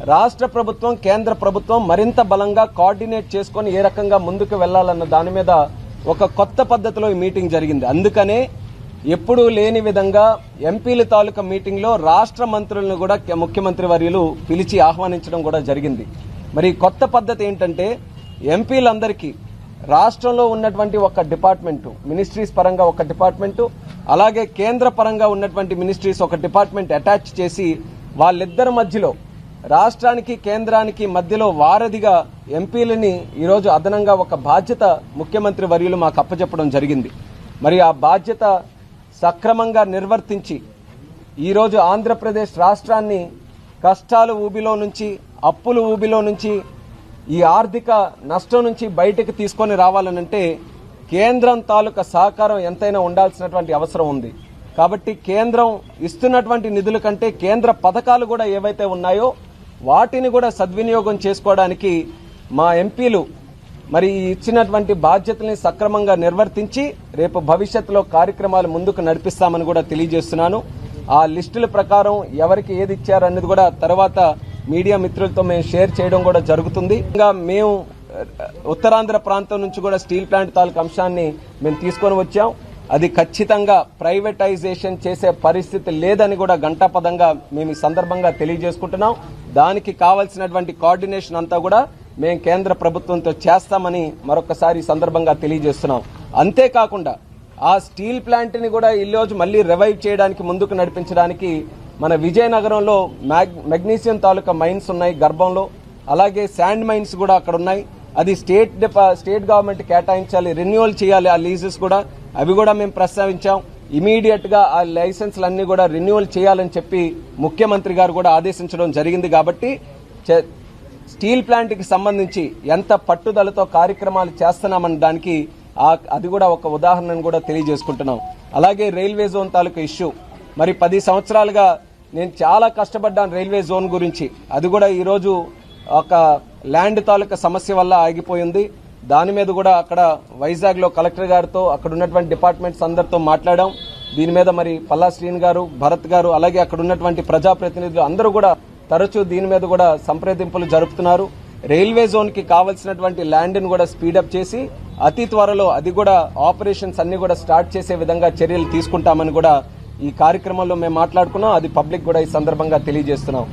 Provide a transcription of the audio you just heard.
రాష్ట్ర ప్రభుత్వం కేంద్ర ప్రభుత్వం మరింత బలంగా కోఆర్డినేట్ చేసుకుని ఏ రకంగా ముందుకు వెళ్లాలన్న దాని మీద ఒక కొత్త పద్ధతిలో ఈ మీటింగ్ జరిగింది. అందుకనే ఎప్పుడూ లేని విధంగా ఎంపీల తాలూకా మీటింగ్లో రాష్ట్ర మంత్రులను కూడా ముఖ్యమంత్రి వర్యులు పిలిచి ఆహ్వానించడం కూడా జరిగింది. మరి కొత్త పద్ధతి ఏంటంటే ఎంపీలందరికీ రాష్ట్రంలో ఉన్నటువంటి ఒక డిపార్ట్మెంటు, మినిస్ట్రీస్ పరంగా ఒక డిపార్ట్మెంటు, అలాగే కేంద్ర పరంగా ఉన్నటువంటి మినిస్ట్రీస్ ఒక డిపార్ట్మెంట్ అటాచ్ చేసి వాళ్ళిద్దరి మధ్యలో రాష్ట్రానికి కేంద్రానికి మధ్యలో వారధిగా ఎంపీలని ఈరోజు అదనంగా ఒక బాధ్యత ముఖ్యమంత్రి వర్యులు మాకు అప్పచెప్పడం జరిగింది. మరి ఆ బాధ్యత సక్రమంగా నిర్వర్తించి ఈరోజు ఆంధ్రప్రదేశ్ రాష్ట్రాన్ని కష్టాల ఊబిలో నుంచి, అప్పుల ఊబిలో నుంచి, ఈ ఆర్థిక నష్టం నుంచి బయటకు తీసుకొని రావాలనంటే కేంద్రం తాలూకా సహకారం ఎంతైనా ఉండాల్సినటువంటి అవసరం ఉంది. కాబట్టి కేంద్రం ఇస్తున్నటువంటి నిధుల కంటే కేంద్ర పథకాలు కూడా ఏవైతే ఉన్నాయో వాటిని కూడా సద్వినియోగం చేసుకోవడానికి మా ఎంపీలు మరి ఇచ్చినటువంటి బాధ్యతల్ని సక్రమంగా నిర్వర్తించి రేపు భవిష్యత్తులో కార్యక్రమాలు ముందుకు నడిపిస్తామని కూడా తెలియజేస్తున్నాను. ఆ లిస్టుల ప్రకారం ఎవరికి ఏది ఇచ్చారన్నది కూడా తర్వాత మీడియా మిత్రులతో మేము షేర్ చేయడం కూడా జరుగుతుంది. ఇంకా మేము ఉత్తరాంధ్ర ప్రాంతం నుంచి కూడా స్టీల్ ప్లాంట్ తాలూకు అంశాన్ని మేము తీసుకొని వచ్చాం. అది ఖచ్చితంగా ప్రైవేటైజేషన్ చేసే పరిస్థితి లేదని కూడా ఘంటాపదంగా మేము ఈ సందర్భంగా తెలియజేసుకుంటున్నాం. దానికి కావాల్సినటువంటి కోఆర్డినేషన్ అంతా కూడా మేము కేంద్ర ప్రభుత్వంతో చేస్తామని మరొకసారి ఈ సందర్భంగా తెలియజేస్తున్నాం. అంతేకాకుండా ఆ స్టీల్ ప్లాంట్ ని కూడా ఈ రోజు మళ్లీ రివైవ్ చేయడానికి ముందుకు నడిపించడానికి మన విజయనగరంలో మెగ్నీషియం తాలూకా మైన్స్ ఉన్నాయి గర్భంలో, అలాగే శాండ్ మైన్స్ కూడా అక్కడ ఉన్నాయి. అది స్టేట్ గవర్నమెంట్ కేటాయించాలి, రెన్యువల్ చేయాలి ఆ లీజెస్ కూడా, అవి కూడా మేము ప్రస్తావించాం. ఇమీడియట్ గా ఆ లైసెన్స్లన్నీ కూడా రెన్యువల్ చేయాలని చెప్పి ముఖ్యమంత్రి గారు కూడా ఆదేశించడం జరిగింది. కాబట్టి స్టీల్ ప్లాంట్ కి సంబంధించి ఎంత పట్టుదలతో కార్యక్రమాలు చేస్తున్నామని దానికి అది కూడా ఒక ఉదాహరణను కూడా తెలియజేసుకుంటున్నాం. అలాగే రైల్వే జోన్ తాలూకా ఇష్యూ, మరి 10 సంవత్సరాలుగా నేను చాలా కష్టపడ్డాను రైల్వే జోన్ గురించి. అది కూడా ఈరోజు ఒక ల్యాండ్ తాలూకా సమస్య వల్ల ఆగిపోయింది. దాని మీద కూడా అక్కడ వైజాగ్ లో కలెక్టర్ గారితో అక్కడ ఉన్నటువంటి డిపార్ట్మెంట్స్ అందరితో మాట్లాడాం. దీని మీద మరి పల్లా శ్రీని గారు, భరత్ గారు, అలాగే అక్కడ ఉన్నటువంటి ప్రజాప్రతినిధులు అందరూ కూడా తరచూ దీని మీద కూడా సంప్రదింపులు జరుపుతున్నారు. రైల్వే జోన్ కి కావాల్సినటువంటి ల్యాండ్ ని కూడా స్పీడప్ చేసి అతి త్వరలో అది కూడా ఆపరేషన్స్ అన్ని కూడా స్టార్ట్ చేసే విధంగా చర్యలు తీసుకుంటామని కూడా ఈ కార్యక్రమంలో మేము మాట్లాడుకున్నాం. అది పబ్లిక్ కూడా ఈ సందర్భంగా తెలియజేస్తున్నాం.